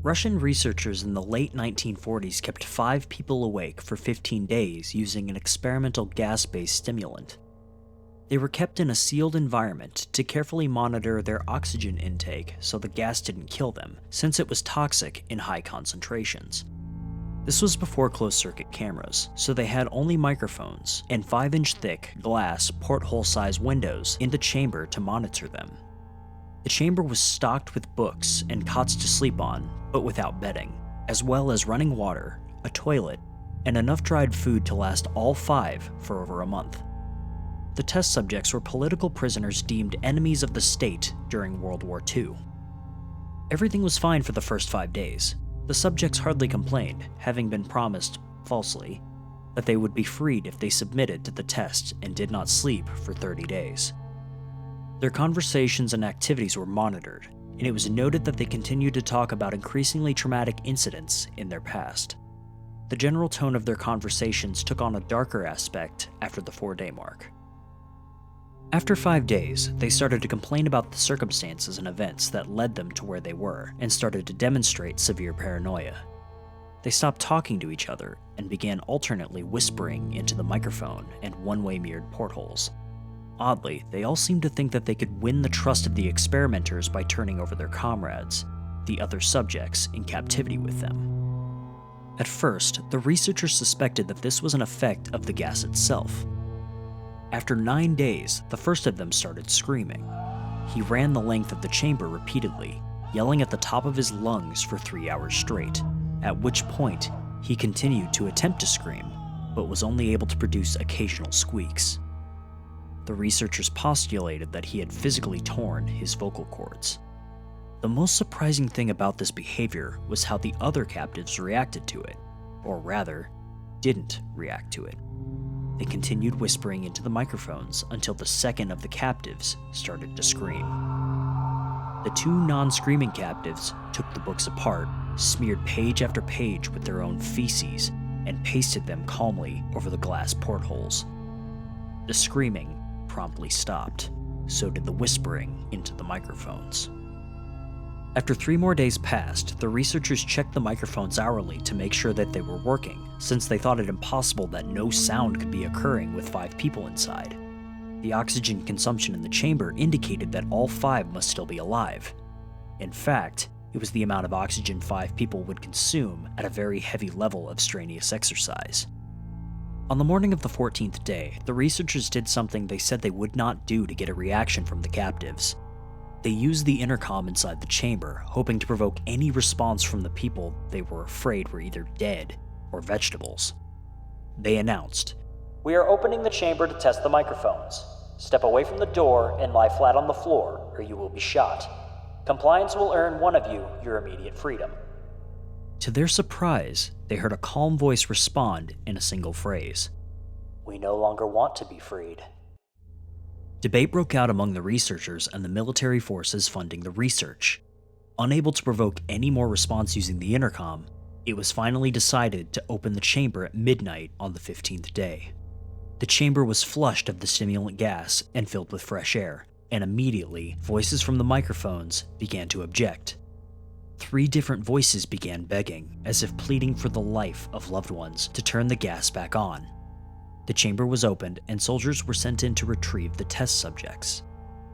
Russian researchers in the late 1940s kept 5 people awake for 15 days using an experimental gas-based stimulant. They were kept in a sealed environment to carefully monitor their oxygen intake so the gas didn't kill them, since it was toxic in high concentrations. This was before closed-circuit cameras, so they had only microphones and 5-inch thick glass porthole-sized windows in the chamber to monitor them. The chamber was stocked with books and cots to sleep on, but without bedding, as well as running water, a toilet, and enough dried food to last all 5 for over a month. The test subjects were political prisoners deemed enemies of the state during World War II. Everything was fine for the first 5 days. The subjects hardly complained, having been promised, falsely, that they would be freed if they submitted to the test and did not sleep for 30 days. Their conversations and activities were monitored, and it was noted that they continued to talk about increasingly traumatic incidents in their past. The general tone of their conversations took on a darker aspect after the 4-day mark. After 5 days, they started to complain about the circumstances and events that led them to where they were, and started to demonstrate severe paranoia. They stopped talking to each other and began alternately whispering into the microphone and one-way mirrored portholes. Oddly, they all seemed to think that they could win the trust of the experimenters by turning over their comrades, the other subjects in captivity with them. At first, the researchers suspected that this was an effect of the gas itself. After 9 days, the first of them started screaming. He ran the length of the chamber repeatedly, yelling at the top of his lungs for 3 hours straight, at which point he continued to attempt to scream, but was only able to produce occasional squeaks. The researchers postulated that he had physically torn his vocal cords. The most surprising thing about this behavior was how the other captives reacted to it, or rather, didn't react to it. They continued whispering into the microphones until the second of the captives started to scream. The 2 non-screaming captives took the books apart, smeared page after page with their own feces, and pasted them calmly over the glass portholes. The screaming promptly stopped, so did the whispering into the microphones. After 3 more days passed, the researchers checked the microphones hourly to make sure that they were working, since they thought it impossible that no sound could be occurring with 5 people inside. The oxygen consumption in the chamber indicated that all 5 must still be alive. In fact, it was the amount of oxygen 5 people would consume at a very heavy level of strenuous exercise. On the morning of the 14th day, the researchers did something they said they would not do to get a reaction from the captives. They used the intercom inside the chamber, hoping to provoke any response from the people they were afraid were either dead or vegetables. They announced, "We are opening the chamber to test the microphones. Step away from the door and lie flat on the floor, or you will be shot. Compliance will earn one of you your immediate freedom." To their surprise, they heard a calm voice respond in a single phrase, "We no longer want to be freed." Debate broke out among the researchers and the military forces funding the research. Unable to provoke any more response using the intercom, it was finally decided to open the chamber at midnight on the 15th day. The chamber was flushed of the stimulant gas and filled with fresh air, and immediately, voices from the microphones began to object. 3 different voices began begging, as if pleading for the life of loved ones, to turn the gas back on. The chamber was opened and soldiers were sent in to retrieve the test subjects.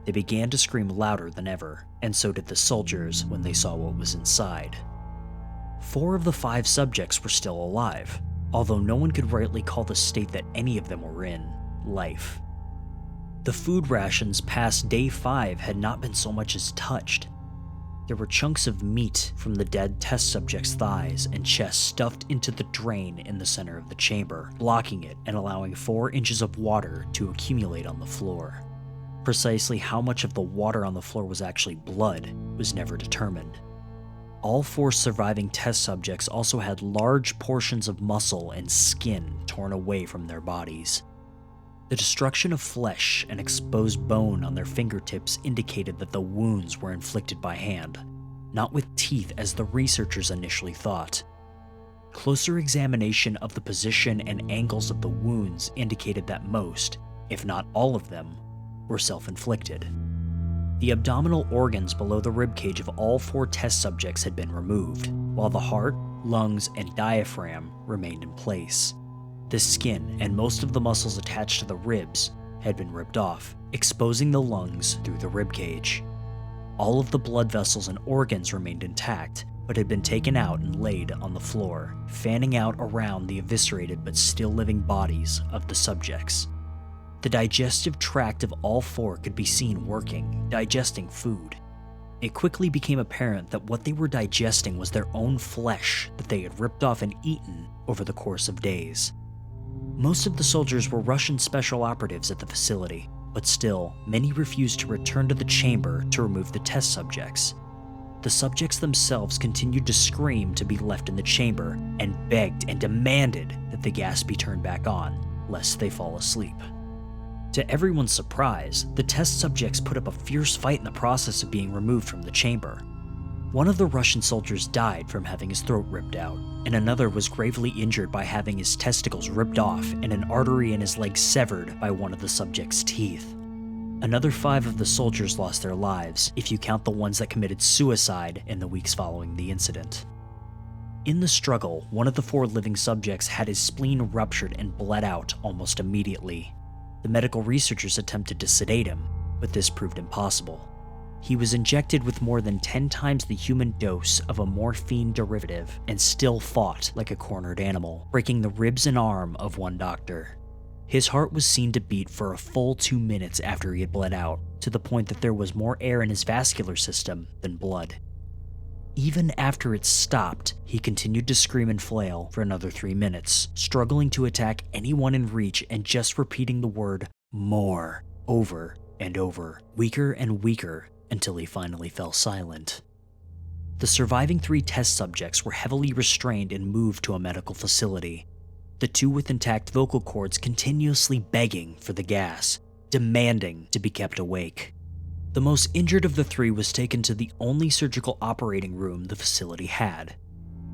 They began to scream louder than ever, and so did the soldiers when they saw what was inside. 4 of the 5 subjects were still alive, although no one could rightly call the state that any of them were in life. The food rations past day 5 had not been so much as touched. There were chunks of meat from the dead test subject's thighs and chest stuffed into the drain in the center of the chamber, blocking it and allowing 4 inches of water to accumulate on the floor. Precisely how much of the water on the floor was actually blood was never determined. All 4 surviving test subjects also had large portions of muscle and skin torn away from their bodies. The destruction of flesh and exposed bone on their fingertips indicated that the wounds were inflicted by hand, not with teeth as the researchers initially thought. Closer examination of the position and angles of the wounds indicated that most, if not all of them, were self-inflicted. The abdominal organs below the ribcage of all 4 test subjects had been removed, while the heart, lungs, and diaphragm remained in place. The skin and most of the muscles attached to the ribs had been ripped off, exposing the lungs through the ribcage. All of the blood vessels and organs remained intact, but had been taken out and laid on the floor, fanning out around the eviscerated but still living bodies of the subjects. The digestive tract of all 4 could be seen working, digesting food. It quickly became apparent that what they were digesting was their own flesh that they had ripped off and eaten over the course of days. Most of the soldiers were Russian special operatives at the facility, but still, many refused to return to the chamber to remove the test subjects. The subjects themselves continued to scream to be left in the chamber and begged and demanded that the gas be turned back on, lest they fall asleep. To everyone's surprise, the test subjects put up a fierce fight in the process of being removed from the chamber. One of the Russian soldiers died from having his throat ripped out, and another was gravely injured by having his testicles ripped off and an artery in his leg severed by one of the subject's teeth. Another 5 of the soldiers lost their lives, if you count the ones that committed suicide in the weeks following the incident. In the struggle, one of the 4 living subjects had his spleen ruptured and bled out almost immediately. The medical researchers attempted to sedate him, but this proved impossible. He was injected with more than 10 times the human dose of a morphine derivative and still fought like a cornered animal, breaking the ribs and arm of one doctor. His heart was seen to beat for a full 2 minutes after he had bled out, to the point that there was more air in his vascular system than blood. Even after it stopped, he continued to scream and flail for another 3 minutes, struggling to attack anyone in reach and just repeating the word "more" over and over, weaker and weaker, until he finally fell silent. The surviving 3 test subjects were heavily restrained and moved to a medical facility. The 2 with intact vocal cords continuously begging for the gas, demanding to be kept awake. The most injured of the 3 was taken to the only surgical operating room the facility had.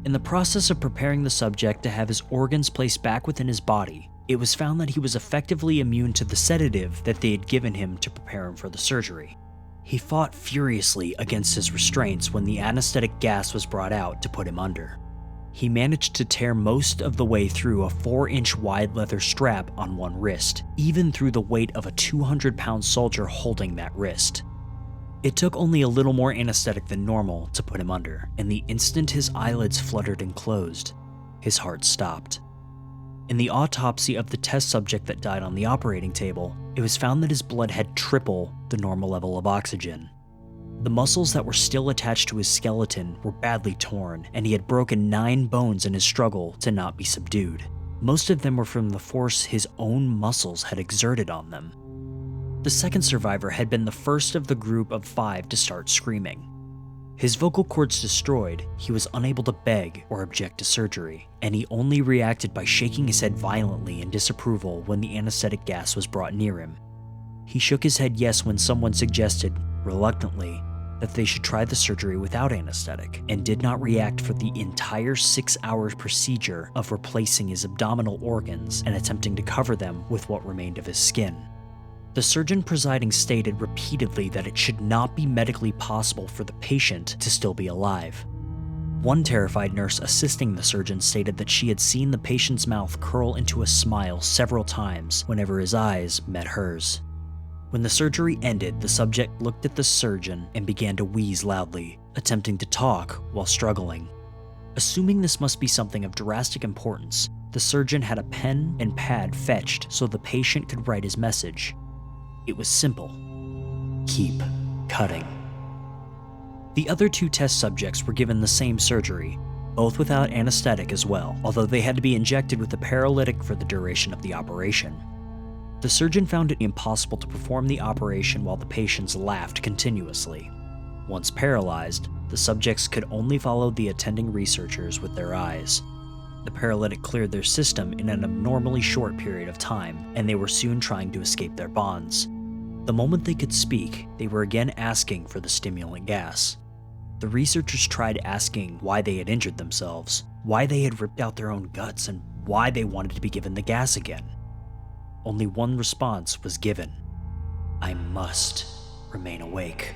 In the process of preparing the subject to have his organs placed back within his body, it was found that he was effectively immune to the sedative that they had given him to prepare him for the surgery. He fought furiously against his restraints when the anesthetic gas was brought out to put him under. He managed to tear most of the way through a 4-inch wide leather strap on one wrist, even through the weight of a 200-pound soldier holding that wrist. It took only a little more anesthetic than normal to put him under, and the instant his eyelids fluttered and closed, his heart stopped. In the autopsy of the test subject that died on the operating table, it was found that his blood had triple the normal level of oxygen. The muscles that were still attached to his skeleton were badly torn, and he had broken 9 bones in his struggle to not be subdued. Most of them were from the force his own muscles had exerted on them. The second survivor had been the first of the group of 5 to start screaming. His vocal cords destroyed, he was unable to beg or object to surgery, and he only reacted by shaking his head violently in disapproval when the anesthetic gas was brought near him. He shook his head yes when someone suggested, reluctantly, that they should try the surgery without anesthetic, and did not react for the entire 6-hour procedure of replacing his abdominal organs and attempting to cover them with what remained of his skin. The surgeon presiding stated repeatedly that it should not be medically possible for the patient to still be alive. One terrified nurse assisting the surgeon stated that she had seen the patient's mouth curl into a smile several times whenever his eyes met hers. When the surgery ended, the subject looked at the surgeon and began to wheeze loudly, attempting to talk while struggling. Assuming this must be something of drastic importance, the surgeon had a pen and pad fetched so the patient could write his message. It was simple: keep cutting. The other 2 test subjects were given the same surgery, both without anesthetic as well, although they had to be injected with a paralytic for the duration of the operation. The surgeon found it impossible to perform the operation while the patients laughed continuously. Once paralyzed, the subjects could only follow the attending researchers with their eyes. The paralytic cleared their system in an abnormally short period of time, and they were soon trying to escape their bonds. The moment they could speak, they were again asking for the stimulant gas. The researchers tried asking why they had injured themselves, why they had ripped out their own guts, and why they wanted to be given the gas again. Only one response was given: I must remain awake.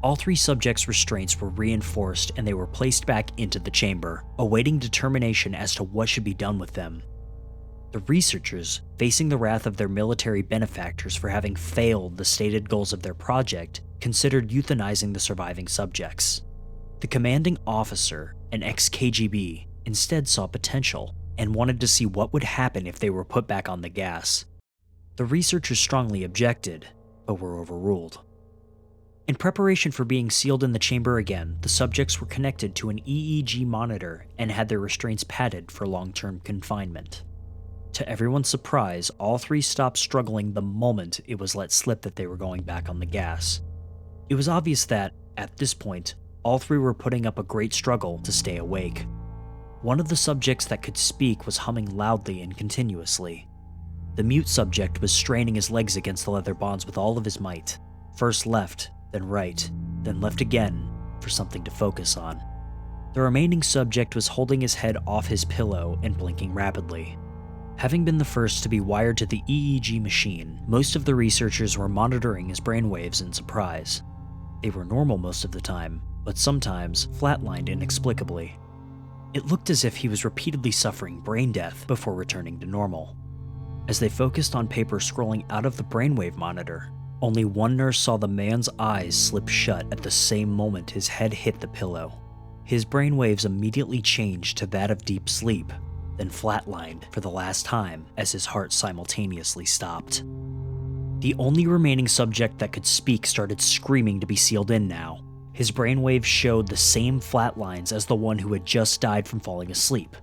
All 3 subjects' restraints were reinforced and they were placed back into the chamber, awaiting determination as to what should be done with them. The researchers, facing the wrath of their military benefactors for having failed the stated goals of their project, considered euthanizing the surviving subjects. The commanding officer, an ex-KGB, instead saw potential and wanted to see what would happen if they were put back on the gas. The researchers strongly objected, but were overruled. In preparation for being sealed in the chamber again, the subjects were connected to an EEG monitor and had their restraints padded for long-term confinement. To everyone's surprise, all 3 stopped struggling the moment it was let slip that they were going back on the gas. It was obvious that, at this point, all 3 were putting up a great struggle to stay awake. One of the subjects that could speak was humming loudly and continuously. The mute subject was straining his legs against the leather bonds with all of his might, first left, then right, then left again, for something to focus on. The remaining subject was holding his head off his pillow and blinking rapidly. Having been the first to be wired to the EEG machine, most of the researchers were monitoring his brainwaves in surprise. They were normal most of the time, but sometimes flatlined inexplicably. It looked as if he was repeatedly suffering brain death before returning to normal. As they focused on paper scrolling out of the brainwave monitor, only one nurse saw the man's eyes slip shut at the same moment his head hit the pillow. His brainwaves immediately changed to that of deep sleep, then flatlined for the last time as his heart simultaneously stopped. The only remaining subject that could speak started screaming to be sealed in now. His brainwaves showed the same flat lines as the one who had just died from falling asleep.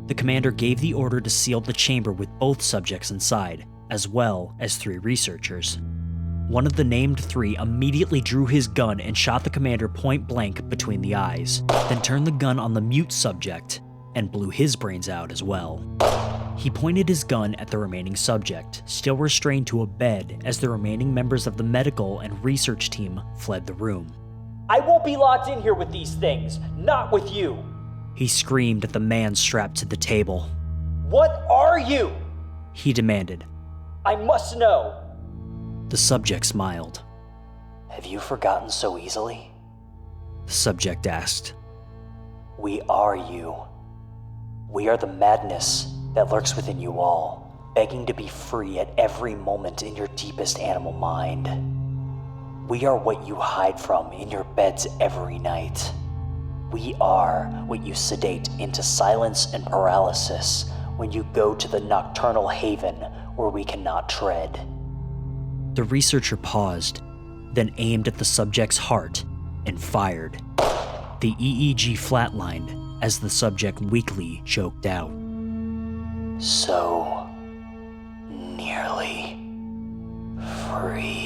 The commander gave the order to seal the chamber with both subjects inside, as well as 3 researchers. One of the named 3 immediately drew his gun and shot the commander point blank between the eyes, then turned the gun on the mute subject and blew his brains out as well. He pointed his gun at the remaining subject, still restrained to a bed as the remaining members of the medical and research team fled the room. "I won't be locked in here with these things, not with you," he screamed at the man strapped to the table. "What are you?" he demanded. "I must know." The subject smiled. "Have you forgotten so easily?" The subject asked. "We are you. We are the madness that lurks within you all, begging to be free at every moment in your deepest animal mind. We are what you hide from in your beds every night. We are what you sedate into silence and paralysis when you go to the nocturnal haven where we cannot tread." The researcher paused, then aimed at the subject's heart and fired. The EEG flatlined as the subject weakly choked out. "So nearly free."